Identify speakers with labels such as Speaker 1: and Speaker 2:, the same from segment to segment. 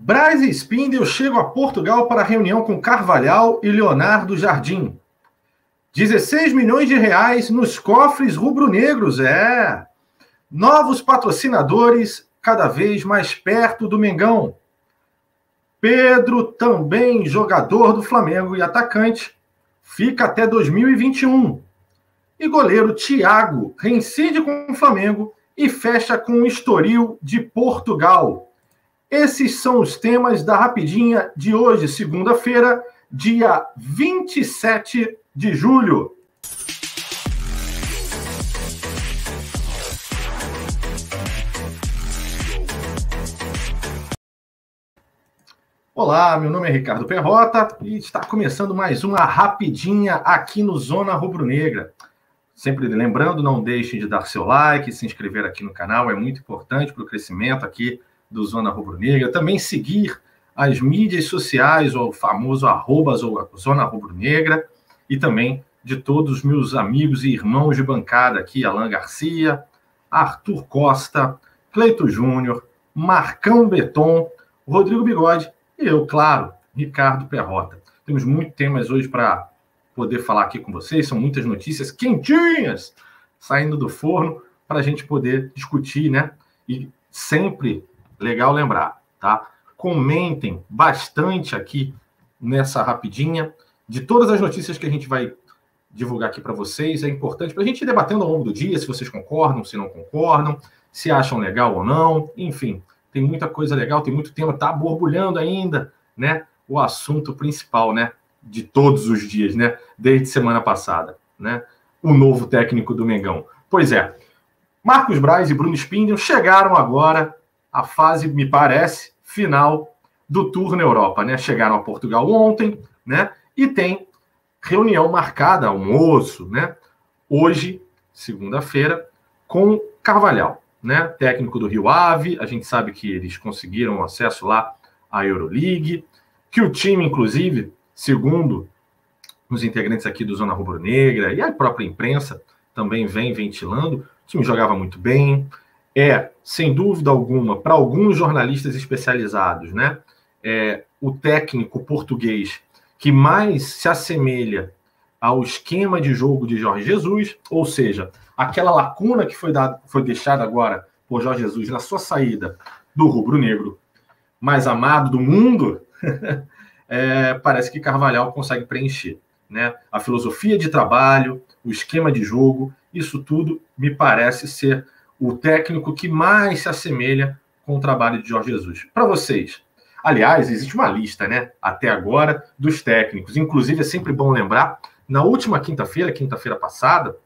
Speaker 1: Braz e Spindel chegam a Portugal para reunião com Carvalhal e Leonardo Jardim. 16 milhões de reais nos cofres rubro-negros, Novos patrocinadores cada vez mais perto do Mengão. Pedro, também jogador do Flamengo e atacante, fica até 2021. E goleiro Thiago reincide com o Flamengo e fecha com o Estoril de Portugal. Esses são os temas da Rapidinha de hoje, segunda-feira, dia 27 de julho. Olá, meu nome é Ricardo Perrota e está começando mais uma Rapidinha aqui no Zona Rubro-Negra. Sempre lembrando, não deixem de dar seu like, se inscrever aqui no canal, é muito importante para o crescimento aqui do Zona Rubro-Negra. Também seguir as mídias sociais, o famoso @Zona Rubro-Negra, e também de todos os meus amigos e irmãos de bancada aqui, Alan Garcia, Arthur Costa, Cleito Júnior, Marcão Beton, Rodrigo Bigode e eu, claro, Ricardo Perrota. Temos muitos temas hoje para poder falar aqui com vocês, são muitas notícias quentinhas saindo do forno para a gente poder discutir, né? E sempre legal lembrar, tá? Comentem bastante aqui nessa Rapidinha de todas as notícias que a gente vai divulgar aqui para vocês. É importante para a gente ir debatendo ao longo do dia, se vocês concordam, se não concordam, se acham legal ou não, enfim. Tem muita coisa legal, tem muito tema, tá borbulhando ainda, né? O assunto principal, né? De todos os dias, né? Desde semana passada, né? O novo técnico do Mengão. Pois é, Marcos Braz e Bruno Spindel chegaram agora à fase, me parece, final do Tour na Europa, né? Chegaram a Portugal ontem, né? E tem reunião marcada, almoço, né? Hoje, segunda-feira, com Carvalhal, né? Técnico do Rio Ave. A gente sabe que eles conseguiram acesso lá à Euroleague, que o time, inclusive, segundo os integrantes aqui do Zona Rubro-Negra e a própria imprensa também vem ventilando, o time jogava muito bem. Sem dúvida alguma, para alguns jornalistas especializados, né? O técnico português que mais se assemelha ao esquema de jogo de Jorge Jesus, ou seja, aquela lacuna que foi deixada agora por Jorge Jesus na sua saída do rubro-negro mais amado do mundo, parece que Carvalhal consegue preencher, né? A filosofia de trabalho, o esquema de jogo, isso tudo me parece ser o técnico que mais se assemelha com o trabalho de Jorge Jesus. Para vocês, aliás, existe uma lista, né, até agora, dos técnicos. Inclusive, é sempre bom lembrar, na última quinta-feira passada,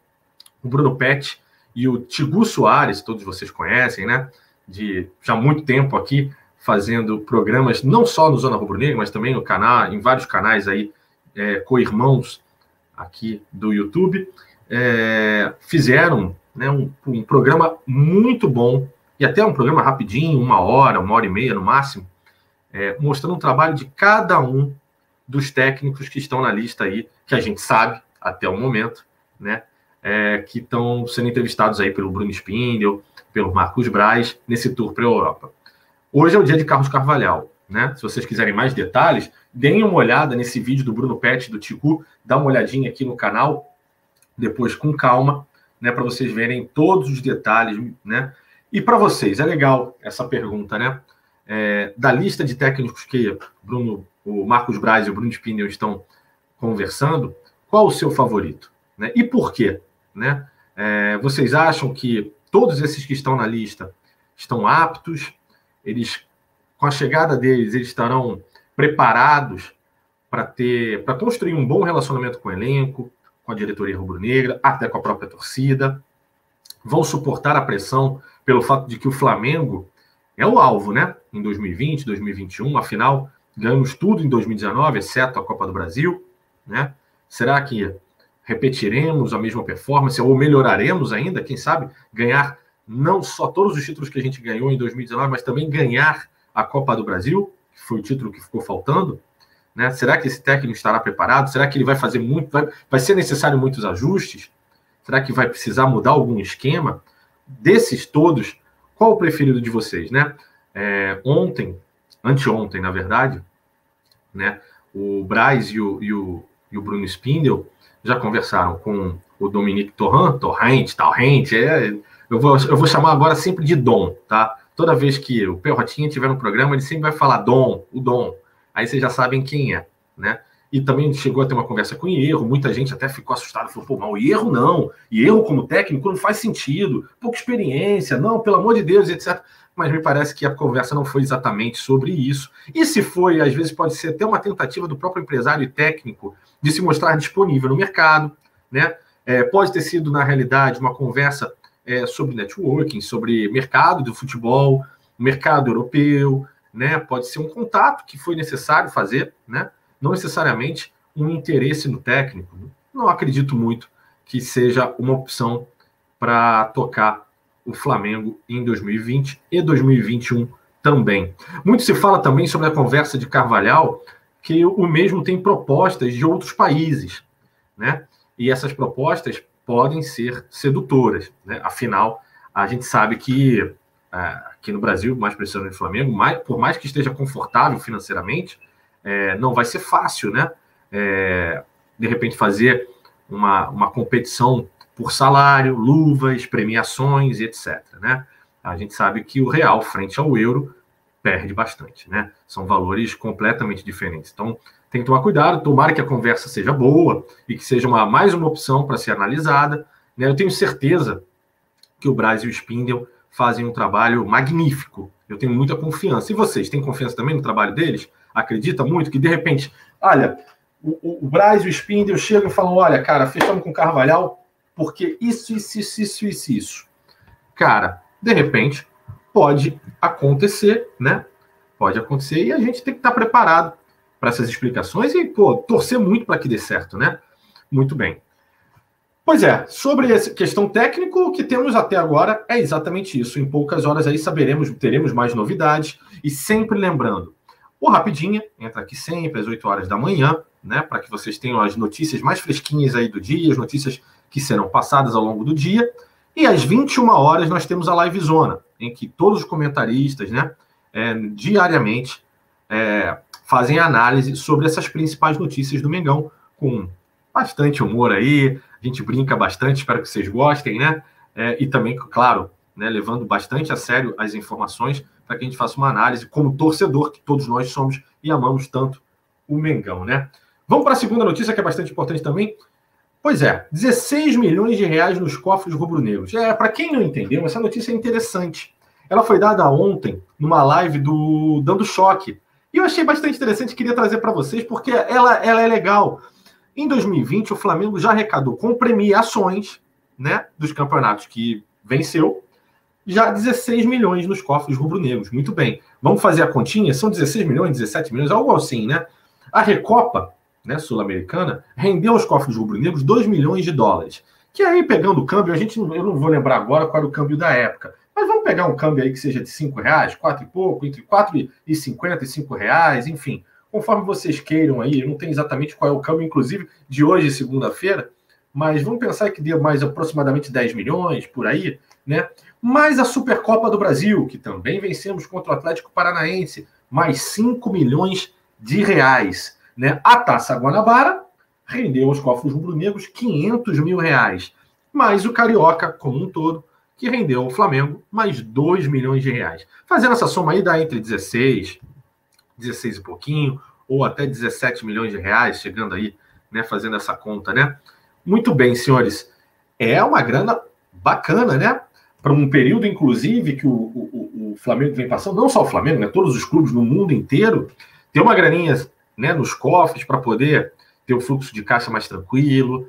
Speaker 1: o Bruno Petti e o Tigu Soares, todos vocês conhecem, né, de já muito tempo aqui, fazendo programas não só no Zona Rubro-Negra, mas também no canal, em vários canais aí, co-irmãos aqui do YouTube, fizeram, né, um programa muito bom, e até um programa rapidinho, 1h, 1h30 no máximo, mostrando um trabalho de cada um dos técnicos que estão na lista aí, que a gente sabe, até o momento, né, que estão sendo entrevistados aí pelo Bruno Spindel, pelo Marcos Braz, nesse tour para a Europa. Hoje é o dia de Carlos Carvalhal, né? Se vocês quiserem mais detalhes, deem uma olhada nesse vídeo do Bruno Petti, do Ticu, dá uma olhadinha aqui no canal, depois com calma, né, para vocês verem todos os detalhes, né? E para vocês, é legal essa pergunta, né? Da lista de técnicos que o Marcos Braz e o Bruno Spindel estão conversando, qual o seu favorito, né? E por quê, né? Vocês acham que todos esses que estão na lista estão aptos? Eles, com a chegada deles, eles estarão preparados para construir um bom relacionamento com o elenco, com a diretoria rubro-negra, até com a própria torcida? Vão suportar a pressão pelo fato de que o Flamengo é o alvo, né? Em 2020, 2021, afinal, ganhamos tudo em 2019, exceto a Copa do Brasil, né? Será que repetiremos a mesma performance ou melhoraremos ainda? Quem sabe ganhar não só todos os títulos que a gente ganhou em 2019, mas também ganhar a Copa do Brasil, que foi o título que ficou faltando, né? Será que esse técnico estará preparado? Será que ele vai fazer vai ser necessário muitos ajustes? Será que vai precisar mudar algum esquema? Desses todos, qual o preferido de vocês, né? Ontem, anteontem, na verdade, né? O Braz e o Bruno Spindel já conversaram com o Dominique Torrent, eu vou chamar agora sempre de Dom, tá? Toda vez que o Perrotinha tiver no programa, ele sempre vai falar Dom, o Dom. Aí vocês já sabem quem é, né? E também chegou a ter uma conversa com o Hierro, muita gente até ficou assustada, falou, pô, mas o Hierro não, Hierro como técnico não faz sentido, pouca experiência, não, pelo amor de Deus, etc. Mas me parece que a conversa não foi exatamente sobre isso. E se foi, às vezes pode ser até uma tentativa do próprio empresário e técnico de se mostrar disponível no mercado, né? Pode ter sido, na realidade, uma conversa sobre networking, sobre mercado do futebol, mercado europeu, né? Pode ser um contato que foi necessário fazer, né? Não necessariamente um interesse no técnico. Não acredito muito que seja uma opção para tocar o Flamengo em 2020 e 2021 também. Muito se fala também sobre a conversa de Carvalhal, que o mesmo tem propostas de outros países, né? E essas propostas podem ser sedutoras, né? Afinal, a gente sabe que aqui no Brasil, mais precisamente no Flamengo, por mais que esteja confortável financeiramente, não vai ser fácil, né? De repente fazer uma competição por salário, luvas, premiações e etc, né? A gente sabe que o real, frente ao euro, perde bastante, né? São valores completamente diferentes. Então, tem que tomar cuidado, tomara que a conversa seja boa e que seja mais uma opção para ser analisada, né? Eu tenho certeza que o Braz e o Spindel fazem um trabalho magnífico. Eu tenho muita confiança. E vocês, têm confiança também no trabalho deles? Acredita muito que, de repente, olha, o Braz e o Spindel chegam e falam, olha, cara, fechamos com o Carvalhal porque isso. Cara, de repente, pode acontecer, né? Pode acontecer e a gente tem que estar preparado para essas explicações e, pô, torcer muito para que dê certo, né? Muito bem. Pois é, sobre essa questão técnica, o que temos até agora é exatamente isso. Em poucas horas aí teremos mais novidades. E sempre lembrando, o Rapidinha entra aqui sempre às 8 horas da manhã, né? Para que vocês tenham as notícias mais fresquinhas aí do dia, as notícias que serão passadas ao longo do dia. E às 21 horas nós temos a Live Zona, em que todos os comentaristas, né, diariamente fazem análise sobre essas principais notícias do Mengão, com bastante humor aí, a gente brinca bastante, espero que vocês gostem, né? E também, claro, né, levando bastante a sério as informações para que a gente faça uma análise como torcedor, que todos nós somos e amamos tanto o Mengão, né? Vamos para a segunda notícia, que é bastante importante também. Pois é, 16 milhões de reais nos cofres rubro-negros. Para quem não entendeu, essa notícia é interessante. Ela foi dada ontem numa live do Dando Choque. E eu achei bastante interessante, queria trazer para vocês, porque ela é legal. Em 2020, o Flamengo já arrecadou com premiações, né, dos campeonatos que venceu, já 16 milhões nos cofres rubro-negros. Muito bem. Vamos fazer a continha? São 16 milhões, 17 milhões, algo assim, né? A Recopa, né, sul-americana, rendeu aos cofres rubro-negros 2 milhões de dólares. Que aí, pegando o câmbio, eu não vou lembrar agora qual era o câmbio da época, mas vamos pegar um câmbio aí que seja de R$5, 4 e pouco, entre 4,50 e R$5, enfim, conforme vocês queiram aí, eu não tenho exatamente qual é o câmbio, inclusive, de hoje, segunda-feira, mas vamos pensar que dê mais aproximadamente 10 milhões, por aí, né? Mais a Supercopa do Brasil, que também vencemos contra o Atlético Paranaense, mais 5 milhões de reais. Né? A Taça Guanabara rendeu aos cofres rubro-negros 500 mil reais, mais o Carioca como um todo, que rendeu ao Flamengo mais 2 milhões de reais. Fazendo essa soma aí, dá entre 16 e pouquinho, ou até 17 milhões de reais, chegando aí, né, fazendo essa conta, né? Muito bem, senhores. É uma grana bacana, né? Para um período, inclusive, que o Flamengo vem passando, não só o Flamengo, né? Todos os clubes no mundo inteiro, tem uma graninha, né, nos cofres para poder ter o fluxo de caixa mais tranquilo,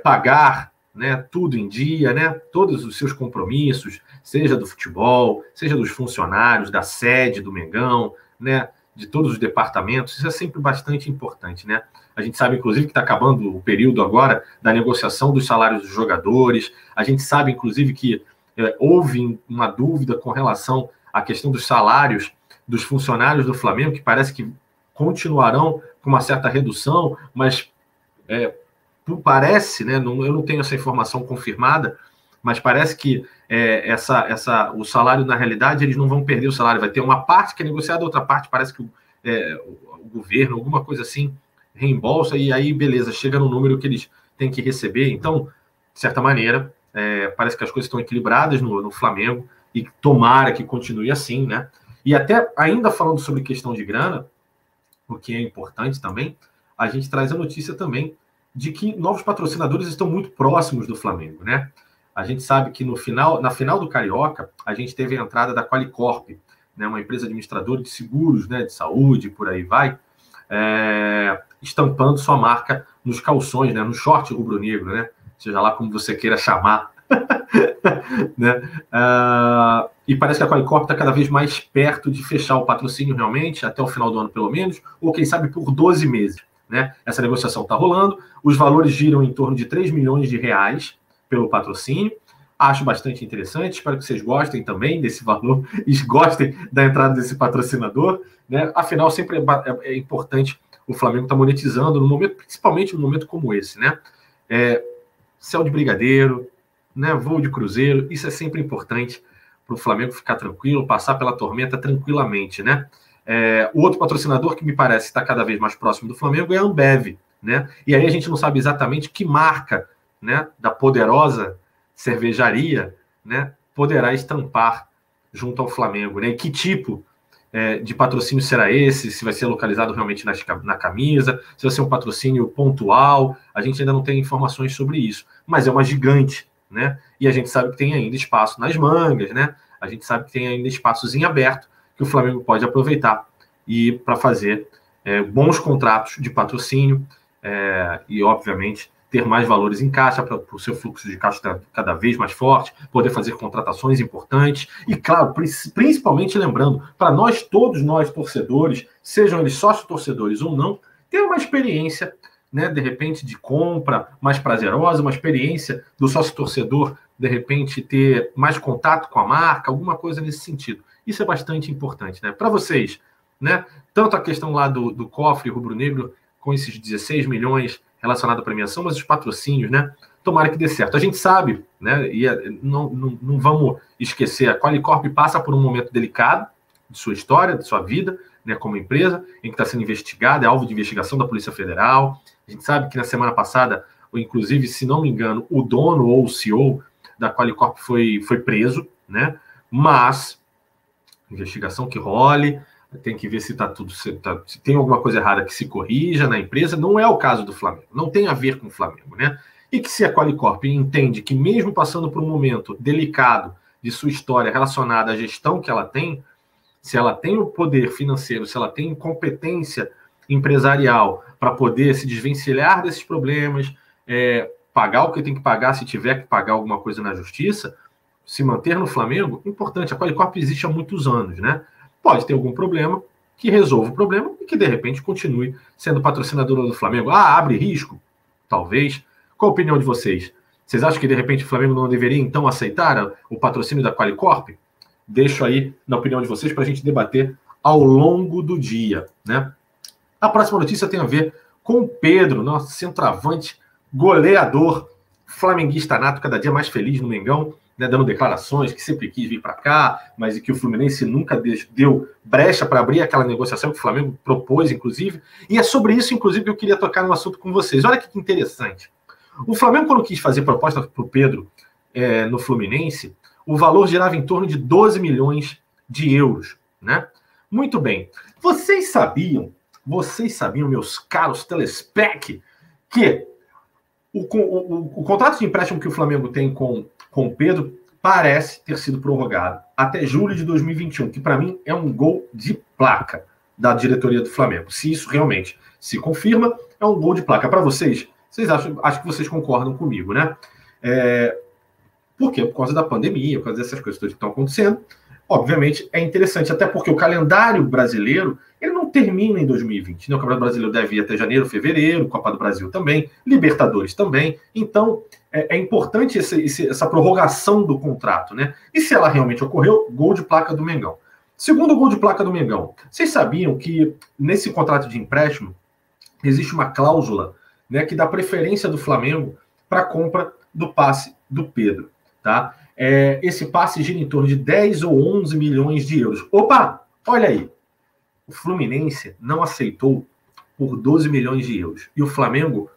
Speaker 1: pagar, né, tudo em dia, né, todos os seus compromissos, seja do futebol, seja dos funcionários, da sede do Mengão, né, de todos os departamentos. Isso é sempre bastante importante, né? A gente sabe, inclusive, que está acabando o período agora da negociação dos salários dos jogadores. A gente sabe, inclusive, que houve uma dúvida com relação à questão dos salários dos funcionários do Flamengo, que parece que continuarão com uma certa redução, mas parece, né, eu não tenho essa informação confirmada, mas parece que o salário, na realidade, eles não vão perder o salário, vai ter uma parte que é negociada, outra parte parece que o governo, alguma coisa assim, reembolsa, e aí, beleza, chega no número que eles têm que receber. Então, de certa maneira, parece que as coisas estão equilibradas no Flamengo, e tomara que continue assim, né? E até, ainda falando sobre questão de grana, o que é importante também, a gente traz a notícia também de que novos patrocinadores estão muito próximos do Flamengo, né? A gente sabe que na final do Carioca, a gente teve a entrada da Qualicorp, né, uma empresa administradora de seguros, né, de saúde, por aí vai, estampando sua marca nos calções, né, no short rubro-negro, né? Seja lá como você queira chamar. Né? E parece que a Qualicorp está cada vez mais perto de fechar o patrocínio realmente, até o final do ano pelo menos, ou quem sabe por 12 meses. Né? Essa negociação está rolando, os valores giram em torno de 3 milhões de reais pelo patrocínio. Acho bastante interessante, espero que vocês gostem também desse valor e gostem da entrada desse patrocinador. Né? Afinal, sempre é importante o Flamengo estar monetizando, no momento, principalmente num momento como esse. Né? Céu de brigadeiro, né, voo de cruzeiro, isso é sempre importante para o Flamengo ficar tranquilo, passar pela tormenta tranquilamente, né? O outro patrocinador que me parece estar cada vez mais próximo do Flamengo é a Ambev, né? E aí a gente não sabe exatamente que marca, né, da poderosa cervejaria, né, poderá estampar junto ao Flamengo, né? E que tipo de patrocínio será esse? Se vai ser localizado realmente na camisa, se vai ser um patrocínio pontual, a gente ainda não tem informações sobre isso, mas é uma gigante, né? E a gente sabe que tem ainda espaço nas mangas, né? A gente sabe que tem ainda espaços em aberto que o Flamengo pode aproveitar e para fazer bons contratos de patrocínio e, obviamente, ter mais valores em caixa para o seu fluxo de caixa cada vez mais forte, poder fazer contratações importantes e, claro, principalmente lembrando, para todos nós torcedores, sejam eles sócios-torcedores ou não, ter uma experiência, né, de repente, de compra mais prazerosa, uma experiência do sócio-torcedor, de repente, ter mais contato com a marca, alguma coisa nesse sentido. Isso é bastante importante, né? Para vocês, né? Tanto a questão lá do cofre rubro-negro, com esses 16 milhões relacionado à premiação, mas os patrocínios, né? Tomara que dê certo. A gente sabe, né? E não vamos esquecer, a Qualicorp passa por um momento delicado de sua história, de sua vida, né, como empresa, em que está sendo investigada, é alvo de investigação da Polícia Federal. A gente sabe que na semana passada, inclusive, se não me engano, o dono ou o CEO da Qualicorp foi preso, né? Mas investigação que role, tem que ver se se tem alguma coisa errada que se corrija na empresa. Não é o caso do Flamengo, não tem a ver com o Flamengo, né? E que se a Qualicorp entende que mesmo passando por um momento delicado de sua história relacionada à gestão que ela tem, se ela tem o poder financeiro, se ela tem competência empresarial para poder se desvencilhar desses problemas, pagar o que tem que pagar, se tiver que pagar alguma coisa na justiça, se manter no Flamengo, importante. A Qualicorp existe há muitos anos, né? Pode ter algum problema, que resolva o problema e que, de repente, continue sendo patrocinadora do Flamengo. Abre risco? Talvez. Qual a opinião de vocês? Vocês acham que, de repente, o Flamengo não deveria, então, aceitar o patrocínio da Qualicorp? Deixo aí na opinião de vocês para a gente debater ao longo do dia, né? A próxima notícia tem a ver com o Pedro, nosso centroavante, goleador, flamenguista nato, cada dia mais feliz no Mengão, né, dando declarações que sempre quis vir para cá, mas que o Fluminense nunca deu brecha para abrir aquela negociação que o Flamengo propôs, inclusive. E é sobre isso, inclusive, que eu queria tocar no assunto com vocês. Olha que interessante. O Flamengo, quando quis fazer proposta para o Pedro no Fluminense, o valor girava em torno de 12 milhões de euros, né? Muito bem. Vocês sabiam, meus caros telespec, que o contrato de empréstimo que o Flamengo tem com o Pedro parece ter sido prorrogado até julho de 2021, que para mim é um gol de placa da diretoria do Flamengo. Se isso realmente se confirma, é um gol de placa. Para vocês acho que vocês concordam comigo, né? Por quê? Por causa da pandemia, por causa dessas coisas que estão acontecendo. Obviamente, é interessante, até porque o calendário brasileiro ele não termina em 2020. Né? O Campeonato Brasileiro deve ir até janeiro, fevereiro, Copa do Brasil também, Libertadores também. Então, é importante essa prorrogação do contrato, né? E se ela realmente ocorreu, gol de placa do Mengão. Segundo gol de placa do Mengão, vocês sabiam que nesse contrato de empréstimo existe uma cláusula, né, que dá preferência do Flamengo para a compra do passe do Pedro. tá? Esse passe gira em torno de 10 ou 11 milhões de euros. Opa, olha aí. O Fluminense não aceitou por 12 milhões de euros. E o Flamengo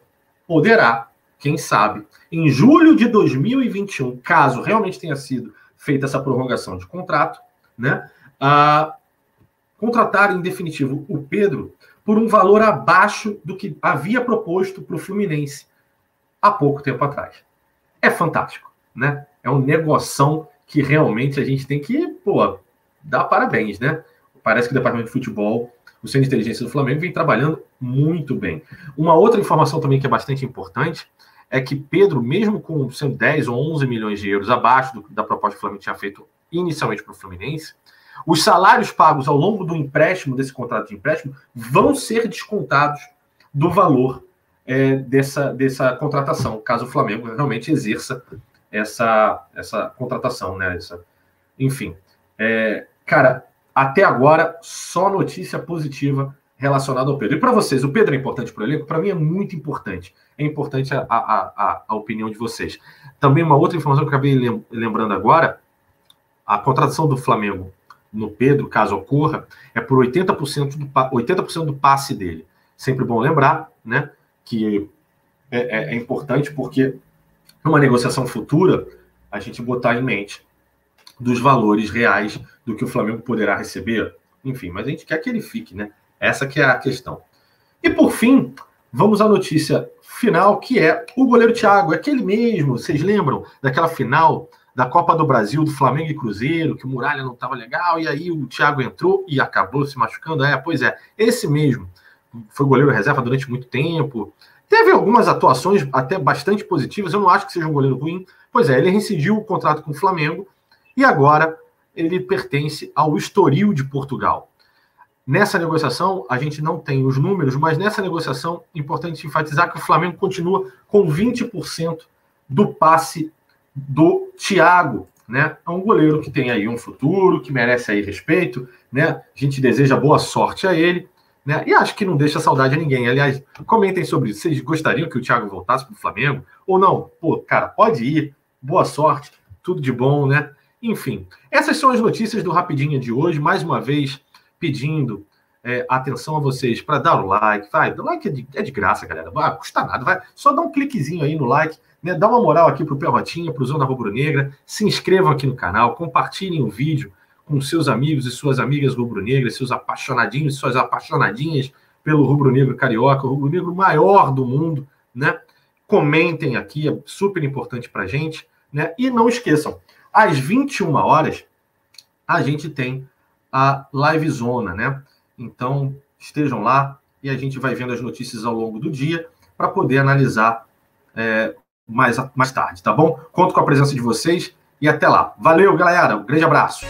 Speaker 1: poderá, quem sabe, em julho de 2021, caso realmente tenha sido feita essa prorrogação de contrato, né, contratar em definitivo o Pedro por um valor abaixo do que havia proposto para o Fluminense há pouco tempo atrás. É fantástico, né? É um negoção que realmente a gente tem que, dar parabéns, né? Parece que o Departamento de Futebol, o Centro de Inteligência do Flamengo, vem trabalhando muito bem. Uma outra informação também que é bastante importante é que Pedro, mesmo com sendo 10 ou 11 milhões de euros abaixo da proposta que o Flamengo tinha feito inicialmente para o Fluminense, os salários pagos ao longo do empréstimo, desse contrato de empréstimo, vão ser descontados do valor dessa contratação, caso o Flamengo realmente exerça essa contratação, né? Enfim, cara, até agora, só notícia positiva relacionada ao Pedro. E para vocês, o Pedro é importante para o elenco? Para mim é muito importante. É importante a opinião de vocês. Também uma outra informação que eu acabei lembrando agora, a contratação do Flamengo no Pedro, caso ocorra, é por 80% do passe dele. Sempre bom lembrar, né, que é importante porque numa negociação futura, a gente botar em mente dos valores reais do que o Flamengo poderá receber. Enfim, mas a gente quer que ele fique, né? Essa que é a questão. E por fim, vamos à notícia final, que é o goleiro Thiago, aquele mesmo, vocês lembram daquela final da Copa do Brasil, do Flamengo e Cruzeiro, que o Muralha não estava legal, e aí o Thiago entrou e acabou se machucando? Pois é, esse mesmo. Foi goleiro reserva durante muito tempo. Teve algumas atuações até bastante positivas, eu não acho que seja um goleiro ruim. Pois é, ele rescindiu o contrato com o Flamengo e agora ele pertence ao Estoril de Portugal. Nessa negociação, a gente não tem os números, mas nessa negociação, é importante enfatizar que o Flamengo continua com 20% do passe do Thiago, né? É um goleiro que tem aí um futuro, que merece aí respeito, né? A gente deseja boa sorte a ele, né? E acho que não deixa saudade a ninguém. Aliás, comentem sobre isso. Vocês gostariam que o Thiago voltasse para o Flamengo? Ou não? Cara, pode ir. Boa sorte. Tudo de bom, né? Enfim, essas são as notícias do Rapidinha de hoje. Mais uma vez, pedindo atenção a vocês para dar o like. O like é de graça, galera. Não custa nada. Só dá um cliquezinho aí no like, né? Dá uma moral aqui para o Perrotinha, para o Zona Rubro-Negra. Se inscrevam aqui no canal, compartilhem o vídeo com seus amigos e suas amigas rubro-negras, seus apaixonadinhos e suas apaixonadinhas pelo rubro-negro carioca, o rubro-negro maior do mundo, né? Comentem aqui, é super importante para a gente, né? E não esqueçam, às 21 horas, a gente tem a Live Zona, né? Então, estejam lá e a gente vai vendo as notícias ao longo do dia para poder analisar mais tarde, tá bom? Conto com a presença de vocês e até lá. Valeu, galera. Um grande abraço.